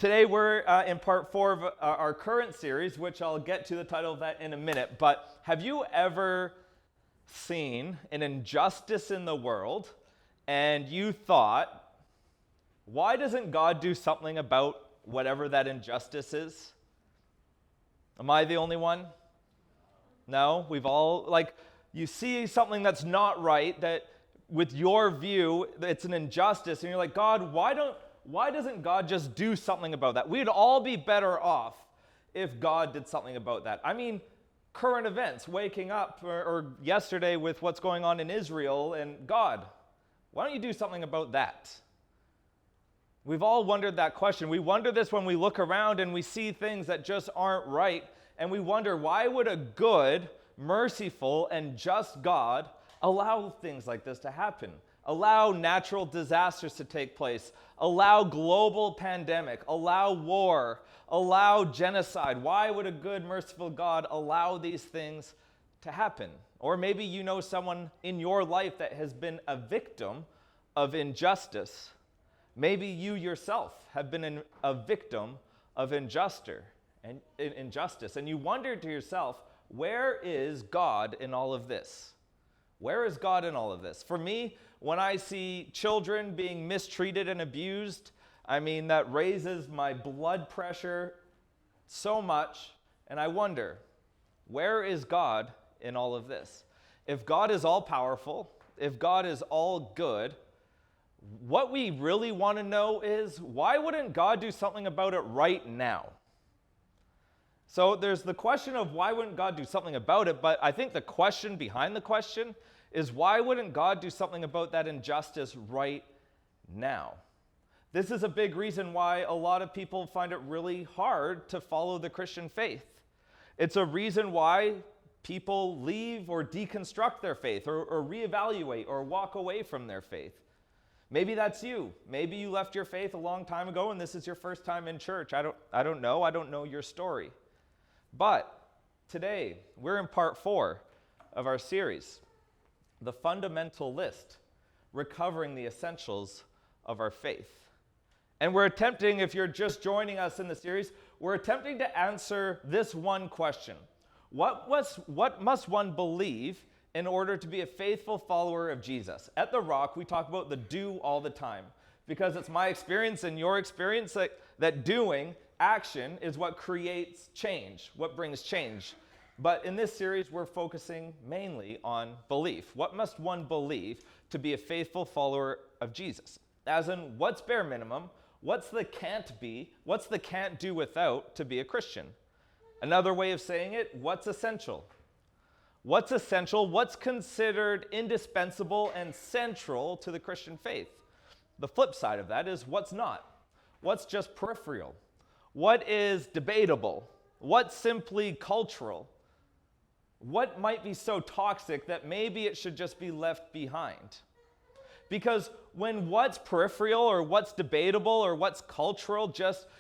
Today we're in part 4 of our current series, which I'll get to the title of that in a minute. But have you ever seen an injustice in the world and you thought, why doesn't God do something about whatever that injustice is? Am I the only one? No? We've all, you see something that's not right, that with your view, it's an injustice, and you're like, God, why doesn't God just do something about that? We'd all be better off if God did something about that. I mean, current events, waking up, or yesterday with what's going on in Israel, and God, why don't you do something about that? We've all wondered that question. We wonder this when we look around and we see things that just aren't right, and we wonder, why would a good, merciful, and just God allow things like this to happen? Allow natural disasters to take place, allow global pandemic, allow war, allow genocide. Why would a good, merciful God allow these things to happen? Or maybe you know someone in your life that has been a victim of injustice. Maybe you yourself have been a victim of injustice, and you wonder to yourself, where is God in all of this? Where is God in all of this? For me, when I see children being mistreated and abused, that raises my blood pressure so much, and I wonder, where is God in all of this? If God is all powerful, if God is all good, what we really want to know is, why wouldn't God do something about it right now? So there's the question of why wouldn't God do something about it, but I think the question behind the question is, why wouldn't God do something about that injustice right now? This is a big reason why a lot of people find it really hard to follow the Christian faith. It's a reason why people leave or deconstruct their faith or reevaluate or walk away from their faith. Maybe that's you. Maybe you left your faith a long time ago and this is your first time in church. I don't know. I don't know your story. But today, we're in part 4 of our series, The Fundamental List, Recovering the Essentials of Our Faith. And we're attempting, if you're just joining us in the series, we're attempting to answer this one question. What must one believe in order to be a faithful follower of Jesus? At The Rock, we talk about the do all the time, because it's my experience and your experience that doing, action, is what creates change, what brings change. But in this series, we're focusing mainly on belief. What must one believe to be a faithful follower of Jesus? As in, what's bare minimum? What's the can't be? What's the can't do without to be a Christian? Another way of saying it, what's essential? What's essential? What's considered indispensable and central to the Christian faith? The flip side of that is what's not? What's just peripheral? What is debatable? What's simply cultural? What might be so toxic that maybe it should just be left behind? Because when what's peripheral or what's debatable or what's cultural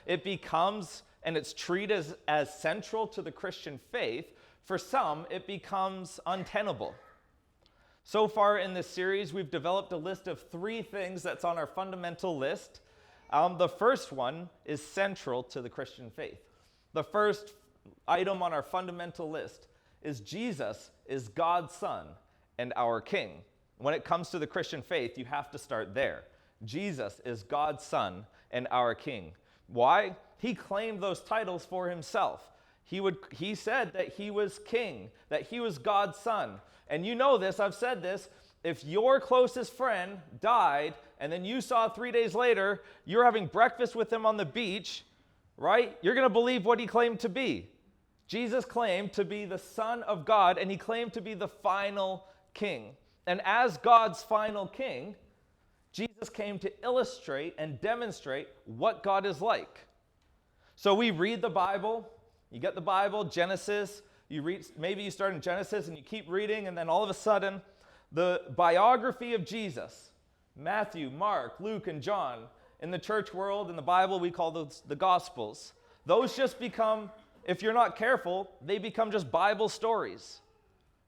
it becomes and it's treated as central to the Christian faith, for some it becomes untenable. So far in this series, we've developed a list of 3 things that's on our fundamental list. The first one is central to the Christian faith. The first item on our fundamental list is Jesus is God's Son and our King. When it comes to the Christian faith, you have to start there. Jesus is God's Son and our King. Why? He claimed those titles for himself. He said that he was king, that he was God's son. And you know this, I've said this, if your closest friend died and then you saw 3 days later, you're having breakfast with him on the beach, right? You're going to believe what he claimed to be. Jesus claimed to be the Son of God, and he claimed to be the final king. And as God's final king, Jesus came to illustrate and demonstrate what God is like. So we read the Bible. You get the Bible, Genesis, maybe you start in Genesis and you keep reading, and then all of a sudden, the biography of Jesus, Matthew, Mark, Luke, and John, in the church world, in the Bible, we call those the Gospels. Those just become, if you're not careful, they become just Bible stories.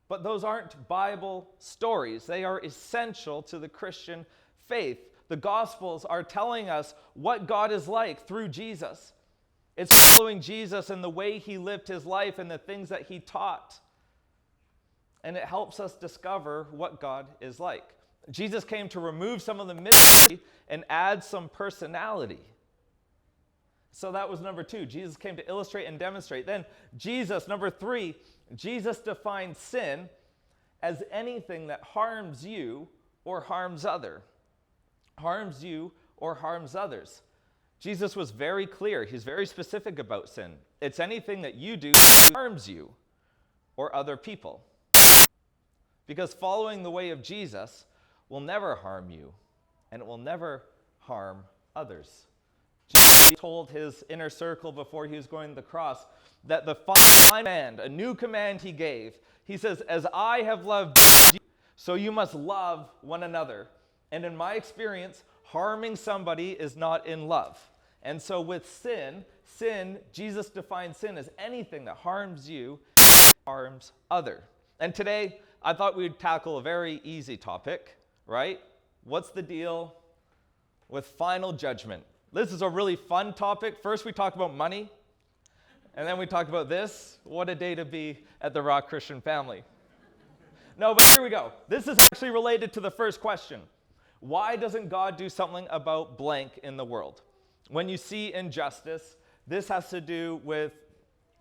But those aren't Bible stories. They are essential to the Christian faith. The Gospels are telling us what God is like through Jesus. It's following Jesus and the way he lived his life and the things that he taught. And it helps us discover what God is like. Jesus came to remove some of the mystery and add some personality. So that was number 2. Jesus came to illustrate and demonstrate. Then Jesus, number 3, Jesus defined sin as anything that harms you or harms others. Harms you or harms others. Jesus was very clear. He's very specific about sin. It's anything that you do that harms you or other people. Because following the way of Jesus will never harm you, and it will never harm others. Jesus told his inner circle before he was going to the cross that the final command, a new command he gave, he says, as I have loved you, so you must love one another. And in my experience, harming somebody is not in love. And so with sin, Jesus defines sin as anything that harms you, harms other. And today, I thought we'd tackle a very easy topic, right? What's the deal with final judgment? This is a really fun topic. First, we talk about money, and then we talk about this. What a day to be at the Rock Christian family. No, but here we go. This is actually related to the first question. Why doesn't God do something about blank in the world? When you see injustice, this has to do with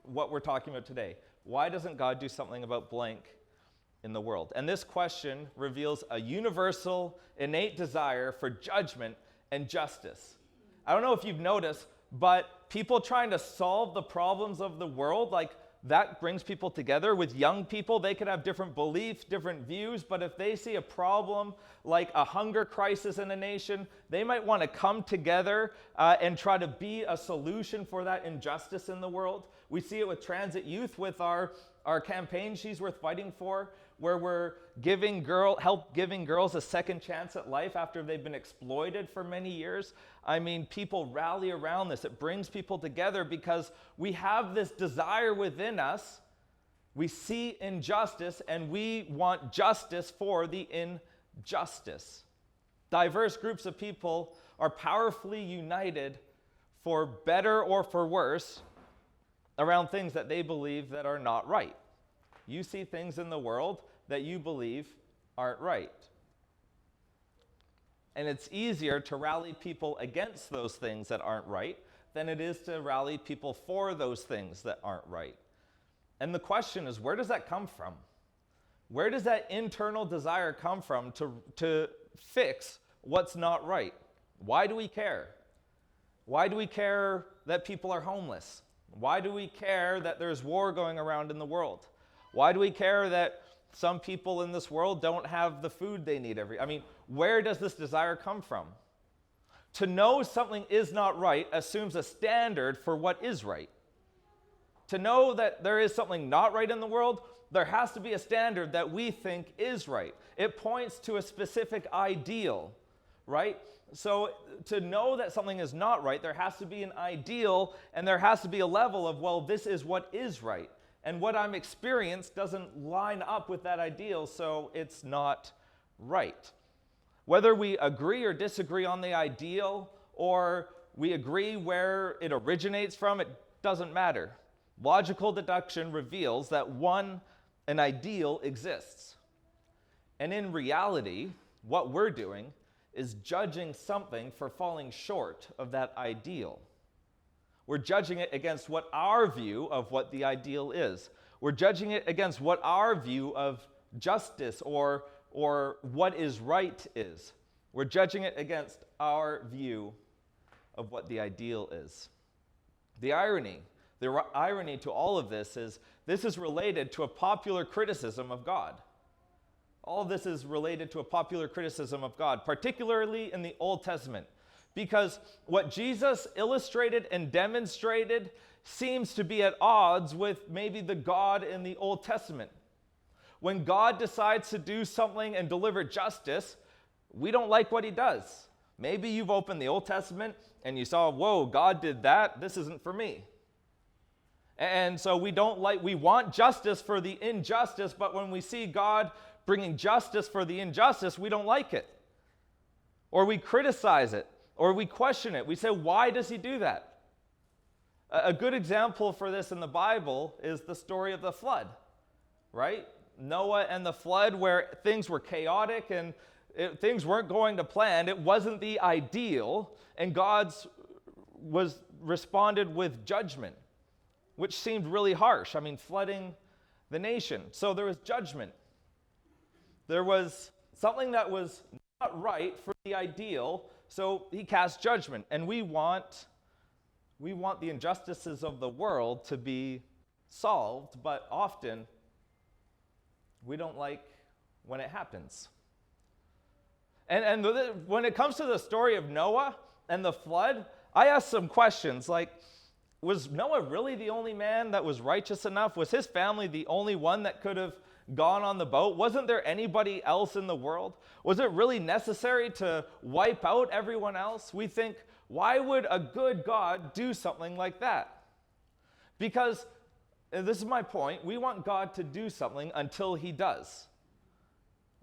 what we're talking about today. Why doesn't God do something about blank in the world? And this question reveals a universal, innate desire for judgment and justice. I don't know if you've noticed, but people trying to solve the problems of the world, like that brings people together. With young people, they could have different beliefs, different views, but if they see a problem like a hunger crisis in a nation, they might want to come together and try to be a solution for that injustice in the world. We see it with Transit Youth with our campaign, She's Worth Fighting For, where we're giving girls a second chance at life after they've been exploited for many years. I mean, people rally around this. It brings people together because we have this desire within us. We see injustice and we want justice for the injustice. Diverse groups of people are powerfully united for better or for worse around things that they believe that are not right. You see things in the world that you believe aren't right. And it's easier to rally people against those things that aren't right than it is to rally people for those things that aren't right. And the question is, where does that come from? Where does that internal desire come from to fix what's not right? Why do we care? Why do we care that people are homeless? Why do we care that there's war going around in the world? Why do we care that some people in this world don't have the food they need where does this desire come from? To know something is not right assumes a standard for what is right. To know that there is something not right in the world, there has to be a standard that we think is right. It points to a specific ideal, right? So to know that something is not right, there has to be an ideal and there has to be a level of, well, this is what is right. And what I'm experienced doesn't line up with that ideal, so it's not right. Whether we agree or disagree on the ideal, or we agree where it originates from, it doesn't matter. Logical deduction reveals that an ideal exists. And in reality, what we're doing is judging something for falling short of that ideal. We're judging it against what our view of what the ideal is. We're judging it against what our view of justice or what is right is. We're judging it against our view of what the ideal is. The irony to all of this is related to a popular criticism of God. All of this is related to a popular criticism of God, particularly in the Old Testament. Because what Jesus illustrated and demonstrated seems to be at odds with maybe the God in the Old Testament. When God decides to do something and deliver justice, we don't like what he does. Maybe you've opened the Old Testament and you saw, whoa, God did that, this isn't for me. And so we want justice for the injustice, but when we see God bringing justice for the injustice, we don't like it. or we criticize it, or we question it. We say, why does he do that? A good example for this in the Bible is the story of the flood, right? Noah and the flood, where things were chaotic and things weren't going to plan. It wasn't the ideal, and God's responded with judgment, which seemed really harsh. I mean, flooding the nation. So there was judgment. There was something that was not right for the ideal, so he cast judgment. And we want the injustices of the world to be solved, but often we don't like when it happens. And when it comes to the story of Noah and the flood, I ask some questions like, was Noah really the only man that was righteous enough? Was his family the only one that could have gone on the boat? Wasn't there anybody else in the world? Was it really necessary to wipe out everyone else? We think, why would a good God do something like that? Because, and this is my point, we want God to do something until he does.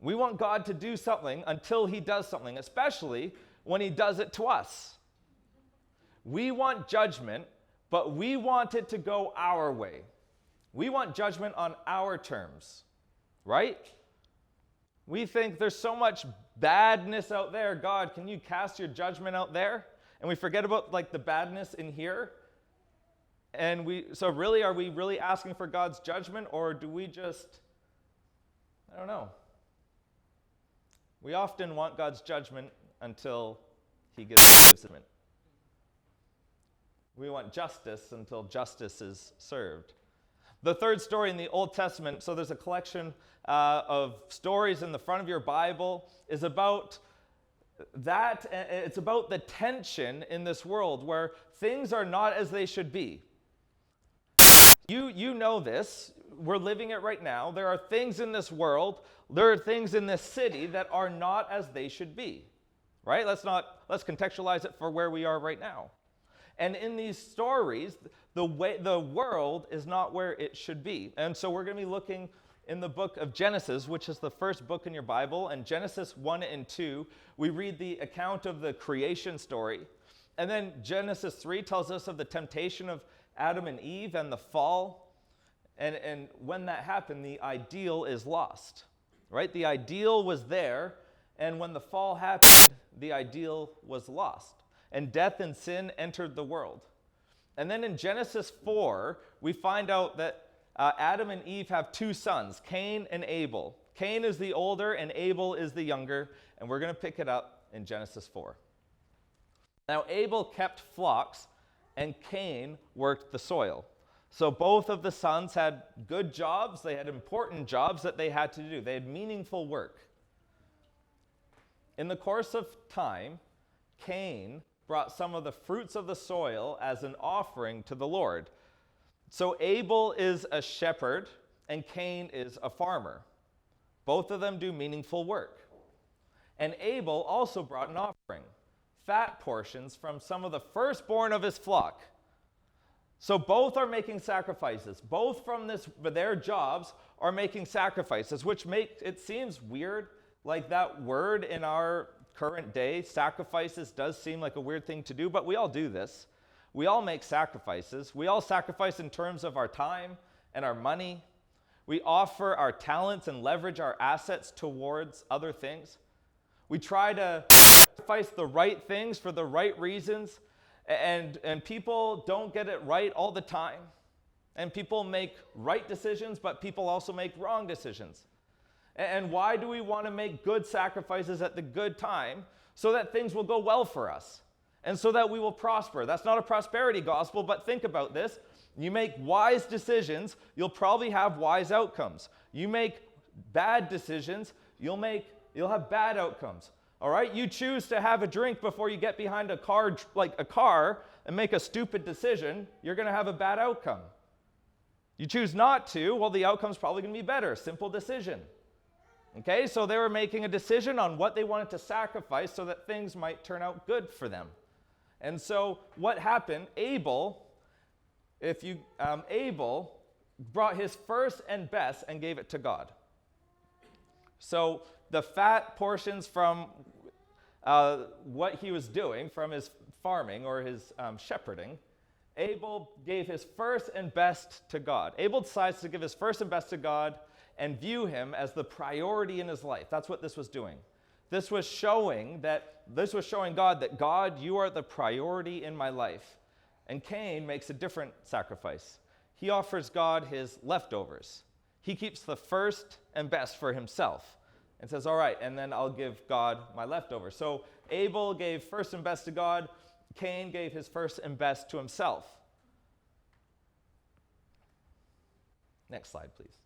We want God to do something until he does something, especially when he does it to us. We want judgment, but we want it to go our way. We want judgment on our terms, right? We think there's so much badness out there. God, can you cast your judgment out there? And we forget about like the badness in here. And so really, are we really asking for God's judgment, or do we just, I don't know. We often want God's judgment until he gives judgment. We want justice until justice is served. The third story in the Old Testament, so there's a collection of stories in the front of your Bible, is about that. It's about the tension in this world where things are not as they should be. You know this. We're living it right now. There are things in this world, there are things in this city that are not as they should be, right? Let's contextualize it for where we are right now. And in these stories, the world is not where it should be. And so we're going to be looking in the book of Genesis, which is the first book in your Bible. And Genesis 1 and 2, we read the account of the creation story. And then Genesis 3 tells us of the temptation of Adam and Eve and the fall. And when that happened, the ideal is lost, right? The ideal was there, and when the fall happened, the ideal was lost. And death and sin entered the world. And then in Genesis 4, we find out that Adam and Eve have two sons, Cain and Abel. Cain is the older and Abel is the younger, and we're going to pick it up in Genesis 4. Now Abel kept flocks, and Cain worked the soil. So both of the sons had good jobs. They had important jobs that they had to do. They had meaningful work. In the course of time, Cain brought some of the fruits of the soil as an offering to the Lord. So Abel is a shepherd and Cain is a farmer. Both of them do meaningful work. And Abel also brought an offering, fat portions from some of the firstborn of his flock. So both are making sacrifices. Both from their jobs are making sacrifices, which it seems weird, like that word in our current day, sacrifices, does seem like a weird thing to do, but we all do this. We all make sacrifices. We all sacrifice in terms of our time and our money. We offer our talents and leverage our assets towards other things. We try to sacrifice the right things for the right reasons, and people don't get it right all the time. And people make right decisions, but people also make wrong decisions. And why do we want to make good sacrifices at the good time? So that things will go well for us and so that we will prosper. That's not a prosperity gospel, but think about this. You make wise decisions, you'll probably have wise outcomes. You make bad decisions, you'll have bad outcomes. All right? You choose to have a drink before you get behind a car and make a stupid decision, you're going to have a bad outcome. You choose not to, well, the outcome's probably going to be better. Simple decision. Okay, so they were making a decision on what they wanted to sacrifice so that things might turn out good for them. And so what happened, Abel brought his first and best and gave it to God. So the fat portions from what he was doing from his farming or his shepherding, Abel gave his first and best to God. Abel decides to give his first and best to God and view him as the priority in his life. That's what this was doing. This was showing God that, God, you are the priority in my life. And Cain makes a different sacrifice. He offers God his leftovers. He keeps the first and best for himself and says, all right, and then I'll give God my leftovers. So Abel gave first and best to God. Cain gave his first and best to himself. Next slide, please.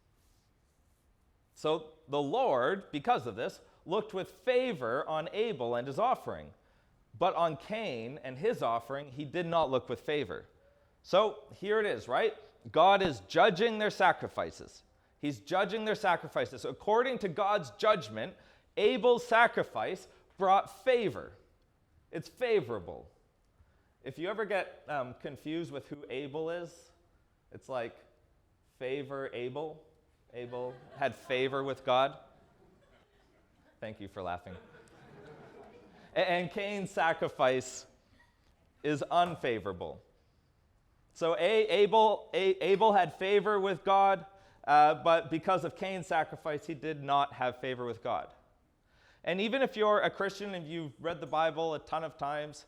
So the Lord, because of this, looked with favor on Abel and his offering. But on Cain and his offering, he did not look with favor. So here it is, right? God is judging their sacrifices. He's judging their sacrifices. According to God's judgment, Abel's sacrifice brought favor. It's favorable. If you ever get confused with who Abel is, it's like favor Abel. Abel had favor with God. Thank you for laughing. And Cain's sacrifice is unfavorable. So Abel had favor with God, but because of Cain's sacrifice, he did not have favor with God. And even if you're a Christian and you've read the Bible a ton of times,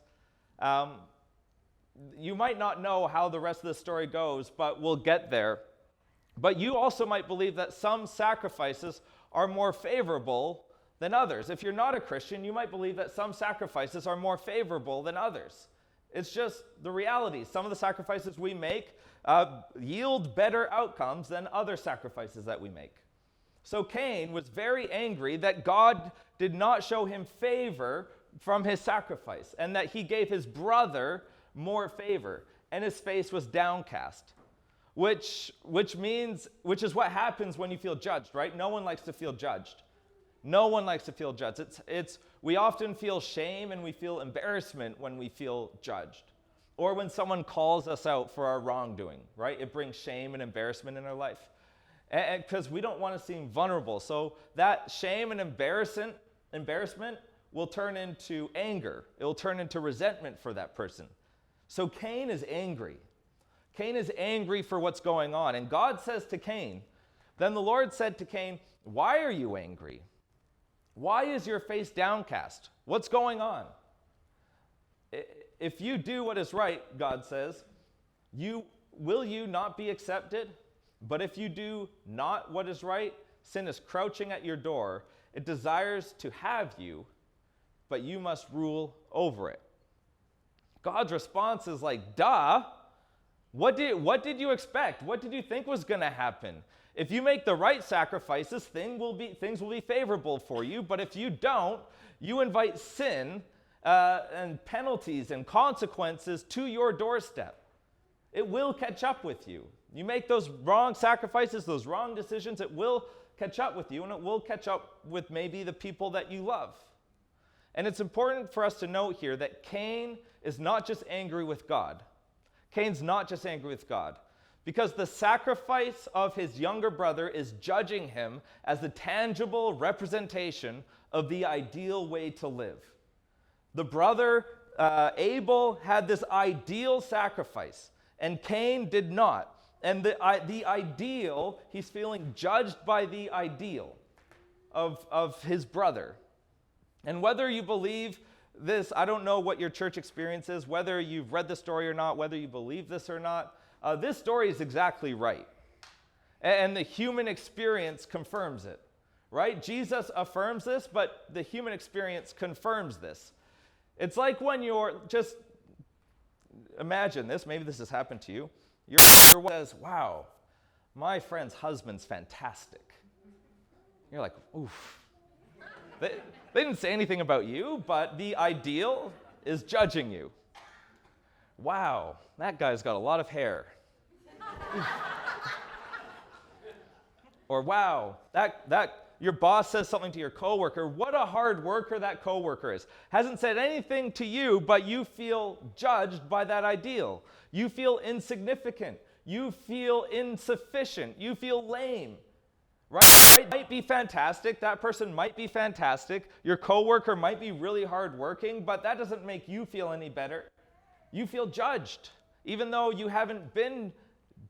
you might not know how the rest of the story goes, but we'll get there. But you also might believe that some sacrifices are more favorable than others. If you're not a Christian, you might believe that some sacrifices are more favorable than others. It's just the reality. Some of the sacrifices we make yield better outcomes than other sacrifices that we make. So Cain was very angry that God did not show him favor from his sacrifice and that he gave his brother more favor, and his face was downcast. Which is what happens when you feel judged, right? No one likes to feel judged. No one likes to feel judged. We often feel shame and we feel embarrassment when we feel judged. Or when someone calls us out for our wrongdoing, right? It brings shame and embarrassment in our life. And because we don't want to seem vulnerable. So that shame and embarrassment will turn into anger. It will turn into resentment for that person. So Cain is angry. Cain is angry for what's going on. And God says to Cain, then the Lord said to Cain, why are you angry? Why is your face downcast? What's going on? If you do what is right, God says, will you not be accepted? But if you do not what is right, sin is crouching at your door. It desires to have you, but you must rule over it. God's response is like, duh. What did you expect? What did you think was going to happen? If you make the right sacrifices, things will be favorable for you. But if you don't, you invite sin and penalties and consequences to your doorstep. It will catch up with you. You make those wrong sacrifices, those wrong decisions, it will catch up with you, and it will catch up with maybe the people that you love. And it's important for us to note here that Cain is not just angry with God. Cain's not just angry with God, because the sacrifice of his younger brother is judging him as the tangible representation of the ideal way to live. The brother Abel had this ideal sacrifice, and Cain did not. And the ideal, he's feeling judged by the ideal of his brother. And whether you believe this, I don't know what your church experience is, whether you've read the story or not, whether you believe this or not, this story is exactly right. And the human experience confirms it, right? Jesus affirms this, but the human experience confirms this. It's like when you're just, imagine this, maybe this has happened to you. Your says, wow, my friend's husband's fantastic. You're like, oof. They didn't say anything about you, but the ideal is judging you. Wow, that guy's got a lot of hair. Or wow, that your boss says something to your coworker. What a hard worker that coworker is. Hasn't said anything to you, but you feel judged by that ideal. You feel insignificant. You feel insufficient. You feel lame. Right? Might be fantastic. That person might be fantastic. Your coworker might be really hardworking, but that doesn't make you feel any better. You feel judged, even though you haven't been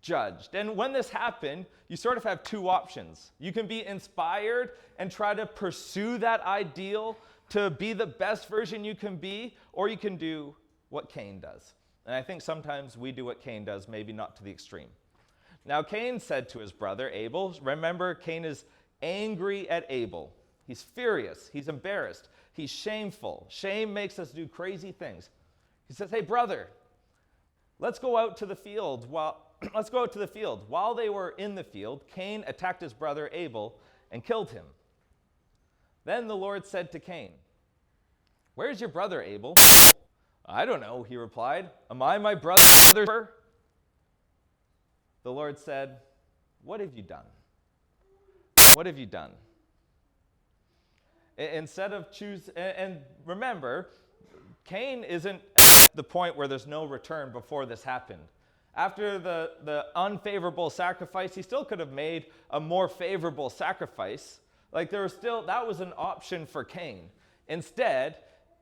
judged. And when this happened, you sort of have two options. You can be inspired and try to pursue that ideal to be the best version you can be, or you can do what Cain does. And I think sometimes we do what Cain does, maybe not to the extreme. Now, Cain said to his brother Abel, remember, Cain is angry at Abel. He's furious. He's embarrassed. He's shameful. Shame makes us do crazy things. He says, hey, brother, let's go out to the field. While they were in the field, Cain attacked his brother Abel and killed him. Then the Lord said to Cain, where's your brother Abel? I don't know, he replied. Am I my brother? The Lord said, what have you done? What have you done? Instead of and remember, Cain isn't at the point where there's no return before this happened. After the unfavorable sacrifice, he still could have made a more favorable sacrifice. Like that was an option for Cain. Instead,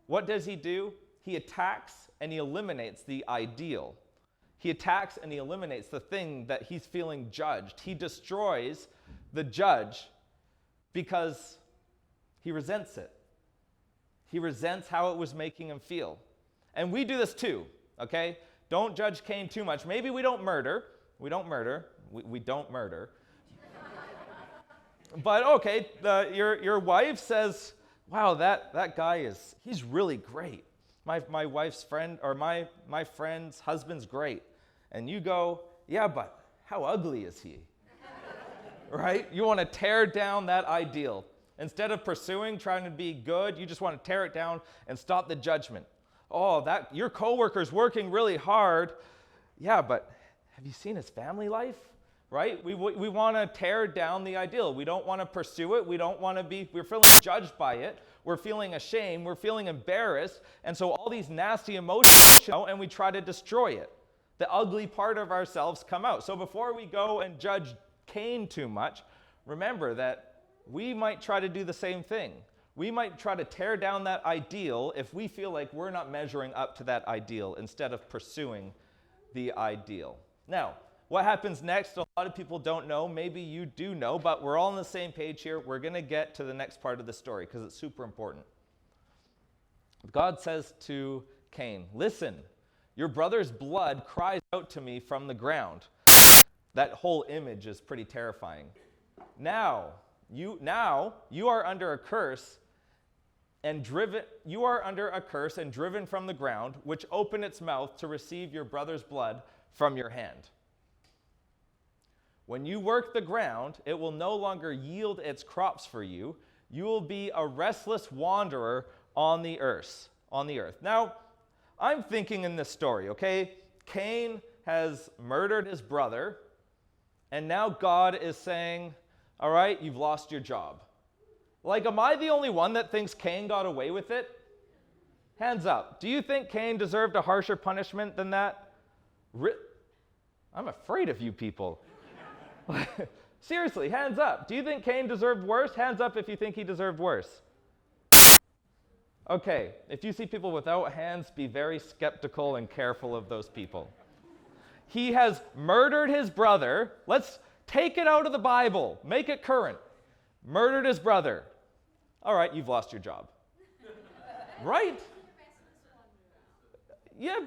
what does he do? He attacks and he eliminates the ideal. He attacks and he eliminates the thing that he's feeling judged. He destroys the judge because he resents it. He resents how it was making him feel. And we do this too, okay? Don't judge Cain too much. Maybe we don't murder. We don't murder. But okay, your wife says, wow, that guy he's really great. My wife's friend, or my friend's husband's great. And you go, yeah, but how ugly is he? Right? You want to tear down that ideal. Instead of trying to be good, you just want to tear it down and stop the judgment. Oh, your coworker's working really hard. Yeah, but have you seen his family life? Right? We want to tear down the ideal. We don't want to pursue it. We're feeling judged by it. We're feeling ashamed. We're feeling embarrassed. And so all these nasty emotions come out and we try to destroy it. The ugly part of ourselves come out. So before we go and judge Cain too much, remember that we might try to do the same thing. We might try to tear down that ideal if we feel like we're not measuring up to that ideal instead of pursuing the ideal. Now, what happens next? A lot of people don't know. Maybe you do know, but we're all on the same page here. We're going to get to the next part of the story because it's super important. God says to Cain, listen, your brother's blood cries out to me from the ground. That whole image is pretty terrifying. Now you are under a curse and driven from the ground, which opened its mouth to receive your brother's blood from your hand. When you work the ground, it will no longer yield its crops for you. You will be a restless wanderer on the earth. Now, I'm thinking in this story, okay? Cain has murdered his brother, and now God is saying, all right, you've lost your job. Like, am I the only one that thinks Cain got away with it? Hands up. Do you think Cain deserved a harsher punishment than that? I'm afraid of you people. Seriously, hands up. Do you think Cain deserved worse? Hands up if you think he deserved worse. Okay, if you see people without hands, be very skeptical and careful of those people. He has murdered his brother. Let's take it out of the Bible. Make it current. Murdered his brother. All right, you've lost your job. Right? Yeah,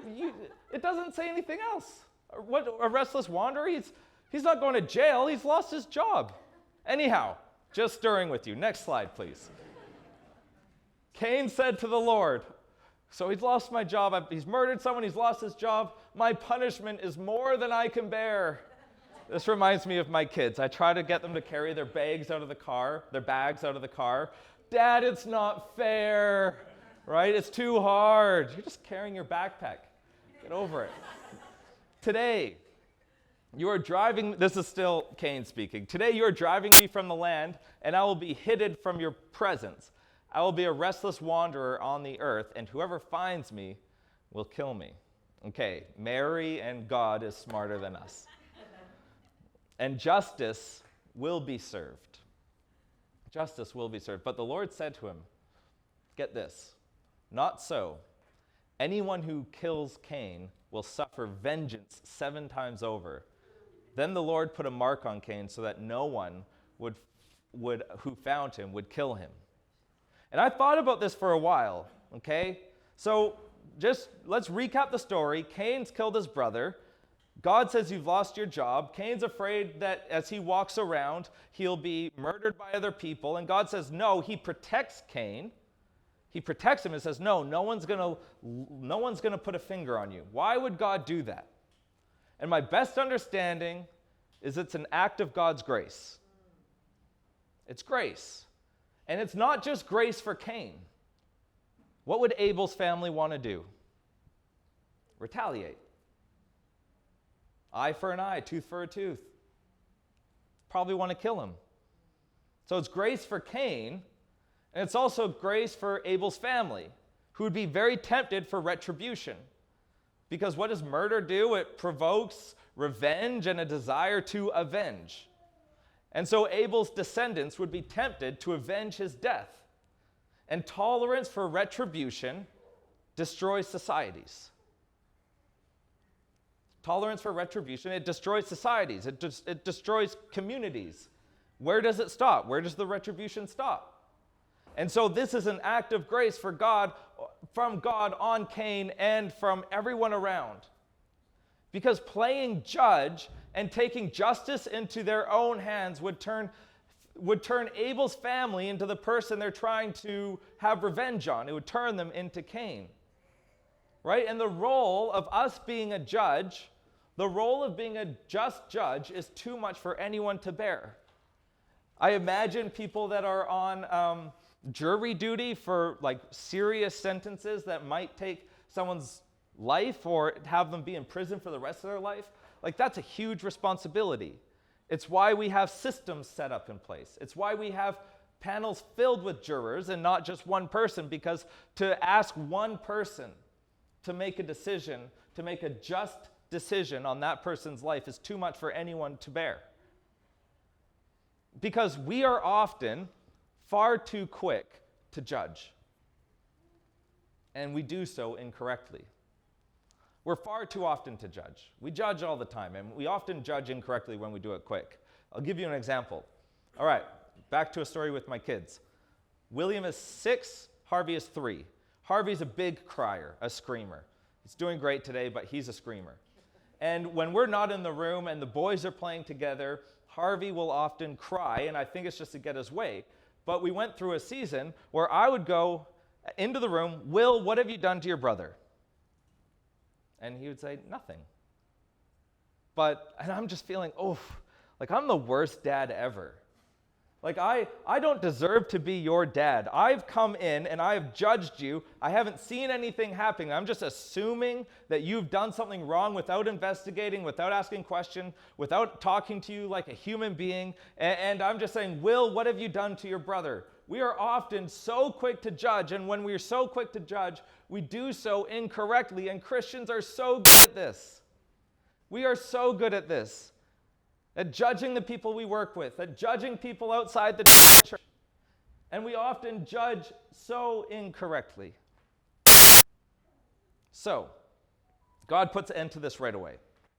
it doesn't say anything else. What, a restless wanderer? He's not going to jail. He's lost his job. Anyhow, just stirring with you. Next slide, please. Cain said to the Lord, so he's lost my job. He's murdered someone. He's lost his job. My punishment is more than I can bear. This reminds me of my kids. I try to get them to carry their bags out of the car. Dad, it's not fair, right? It's too hard. You're just carrying your backpack. Get over it. Today, you are driving, this is still Cain speaking. Today you are driving me from the land, and I will be hidden from your presence. I will be a restless wanderer on the earth, and whoever finds me will kill me. Okay, Mary and God is smarter than us. And justice will be served. justice will be served. But the Lord said to him, get this, not so. Anyone who kills Cain will suffer vengeance 7 times over. Then the Lord put a mark on Cain so that no one who found him would kill him. And I thought about this for a while, okay? So just let's recap the story. Cain's killed his brother. God says you've lost your job. Cain's afraid that as he walks around, he'll be murdered by other people. And God says, no, he protects Cain. He protects him and says, no one's gonna put a finger on you. Why would God do that? And my best understanding is it's an act of God's grace. It's grace. And it's not just grace for Cain. What would Abel's family want to do? Retaliate. Eye for an eye, tooth for a tooth. Probably want to kill him. So it's grace for Cain, and it's also grace for Abel's family, who would be very tempted for retribution. Because what does murder do? It provokes revenge and a desire to avenge. And so Abel's descendants would be tempted to avenge his death. And tolerance for retribution destroys societies. Tolerance for retribution, it destroys societies. It destroys communities. Where does it stop? Where does the retribution stop? And so this is an act of grace from God on Cain and from everyone around. Because playing judge and taking justice into their own hands would turn Abel's family into the person they're trying to have revenge on. It would turn them into Cain. Right? And the role of us being a judge, the role of being a just judge is too much for anyone to bear. I imagine people that are on jury duty for like serious sentences that might take someone's life or have them be in prison for the rest of their life. Like that's a huge responsibility. It's why we have systems set up in place. It's why we have panels filled with jurors and not just one person, because to ask one person to make a decision, to make a just decision on that person's life is too much for anyone to bear. Because we are often far too quick to judge. And we do so incorrectly. We're far too often to judge. We judge all the time, and we often judge incorrectly when we do it quick. I'll give you an example. All right, back to a story with my kids. William is 6, Harvey is 3. Harvey's a big crier, a screamer. He's doing great today, but he's a screamer. And when we're not in the room and the boys are playing together, Harvey will often cry, and I think it's just to get his way. But we went through a season where I would go into the room, Will, what have you done to your brother? And he would say, nothing. And I'm just feeling, like I'm the worst dad ever. Like I don't deserve to be your dad. I've come in and I've judged you. I haven't seen anything happening. I'm just assuming that you've done something wrong without investigating, without asking questions, without talking to you like a human being. And I'm just saying, Will, what have you done to your brother? We are often so quick to judge, and when we're so quick to judge, we do so incorrectly, and Christians are so good at this. We are so good at this, at judging the people we work with, at judging people outside the church, and we often judge so incorrectly. So, God puts an end to this right away.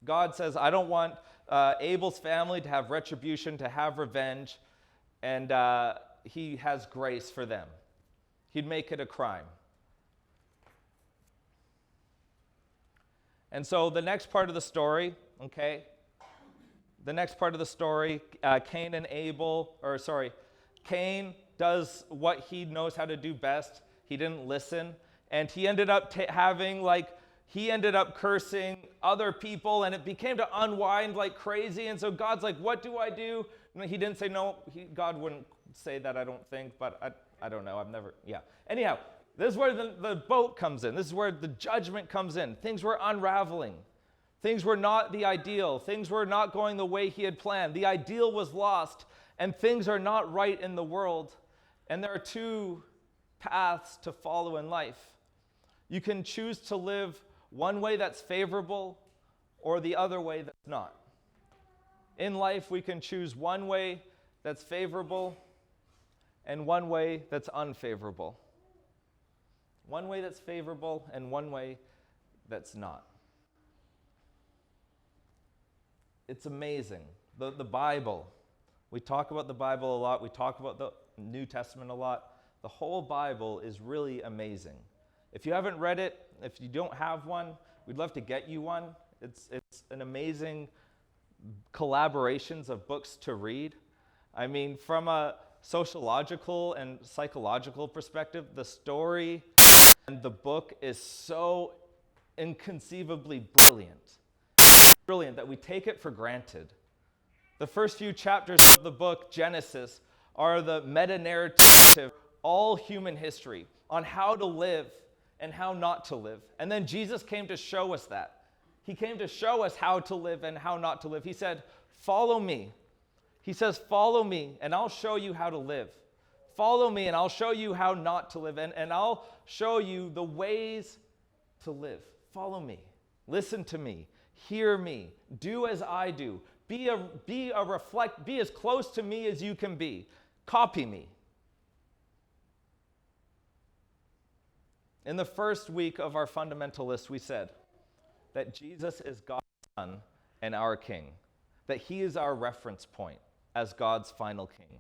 God says, I don't want Abel's family to have retribution, to have revenge, and he has grace for them. He'd make it a crime. And so the next part of the story, okay, Cain does what he knows how to do best. He didn't listen, and he ended up he ended up cursing other people, and it became to unwind like crazy. And so God's like, what do I do? And he didn't say no. God wouldn't say that, I don't think, but I don't know. Anyhow, this is where the boat comes in. This is where the judgment comes in. Things were unraveling. Things were not the ideal. Things were not going the way he had planned. The ideal was lost, and things are not right in the world. And there are 2 paths to follow in life. You can choose to live one way that's favorable or the other way that's not. In life, we can choose one way that's favorable and one way that's unfavorable. One way that's favorable and one way that's not. It's amazing. The Bible, we talk about the Bible a lot. We talk about the New Testament a lot. The whole Bible is really amazing. If you haven't read it, if you don't have one, we'd love to get you one. It's an amazing collaborations of books to read. I mean, from a sociological and psychological perspective, the story and the book is so inconceivably brilliant that we take it for granted. The first few chapters of the book, Genesis, are the meta-narrative of all human history on how to live and how not to live. And then Jesus came to show us that. He came to show us how to live and how not to live. He said, follow me. He says, follow me and I'll show you how to live. Follow me and I'll show you how not to live. And I'll show you the ways to live. Follow me. Listen to me. Hear me. Do as I do. Be as close to me as you can be. Copy me. In the first week of our fundamentalist, we said that Jesus is God's Son and our King, that he is our reference point as God's final King.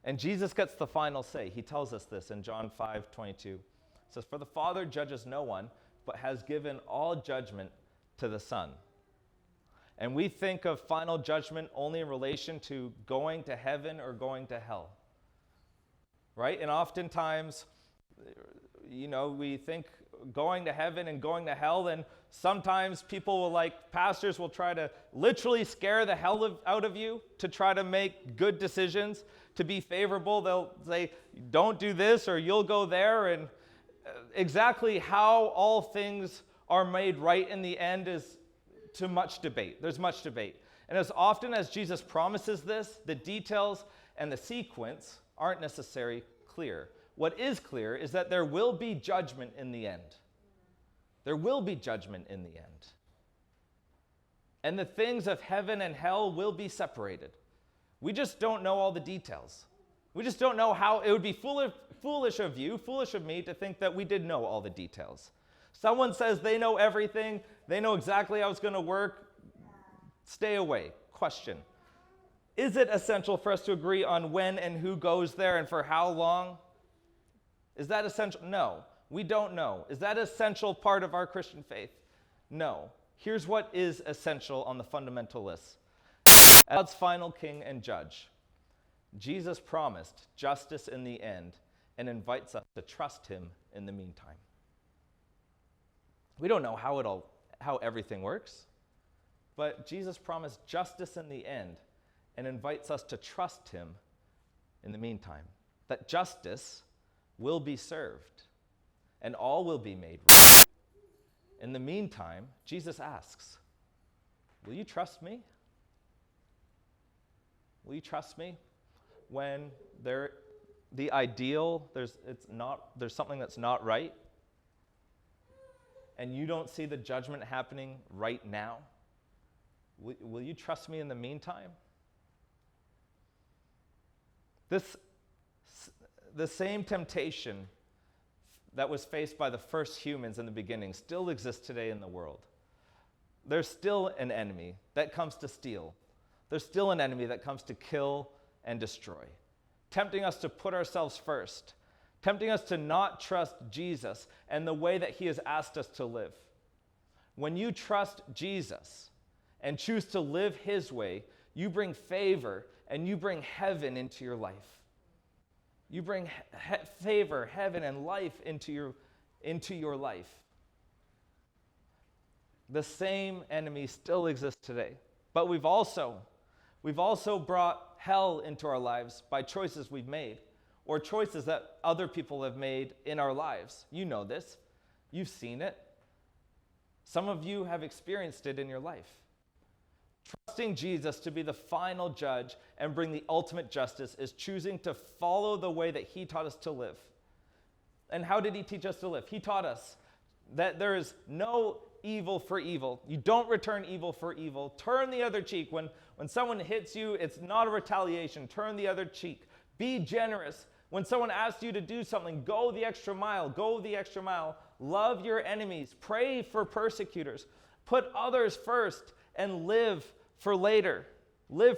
And Jesus gets the final say. He tells us this in John 5:22. It says, for the Father judges no one, but has given all judgment to the Son. And we think of final judgment only in relation to going to heaven or going to hell, right? And oftentimes, we think going to heaven and going to hell, and sometimes pastors will try to literally scare the hell out of you to try to make good decisions, to be favorable. They'll say, don't do this or you'll go there, and exactly how all things are made right in the end is to much debate. There's much debate. And as often as Jesus promises this, the details and the sequence aren't necessarily clear. What is clear is that there will be judgment in the end. There will be judgment in the end. And the things of heaven and hell will be separated. We just don't know all the details. We just don't know how. It would be foolish of you, foolish of me to think that we did know all the details. Someone says they know everything, they know exactly how it's going to work. Stay away. Question. Is it essential for us to agree on when and who goes there and for how long? Is that essential? No, we don't know. Is that an essential part of our Christian faith? No. Here's what is essential on the fundamental list. God's final King and Judge, Jesus promised justice in the end and invites us to trust him in the meantime. We don't know how everything works, but Jesus promised justice in the end and invites us to trust him in the meantime. That justice will be served and all will be made right. In the meantime, Jesus asks, will you trust me? Will you trust me when there's something that's not right? And you don't see the judgment happening right now, will you trust me in the meantime? The same temptation that was faced by the first humans in the beginning still exists today in the world. There's still an enemy that comes to steal. There's still an enemy that comes to kill and destroy, tempting us to put ourselves first, tempting us to not trust Jesus and the way that he has asked us to live. When you trust Jesus and choose to live his way, you bring favor and you bring heaven into your life. You bring favor, heaven, and life into your life. The same enemy still exists today, but we've also brought hell into our lives by choices we've made, or choices that other people have made in our lives. You know this. You've seen it. Some of you have experienced it in your life. Trusting Jesus to be the final judge and bring the ultimate justice is choosing to follow the way that he taught us to live. And how did he teach us to live? He taught us that there is no evil for evil. You don't return evil for evil. Turn the other cheek. When someone hits you, it's not a retaliation. Turn the other cheek. Be generous When someone asks you to do something, go the extra mile, go the extra mile. Love your enemies, pray for persecutors, put others first, and live for later. Live for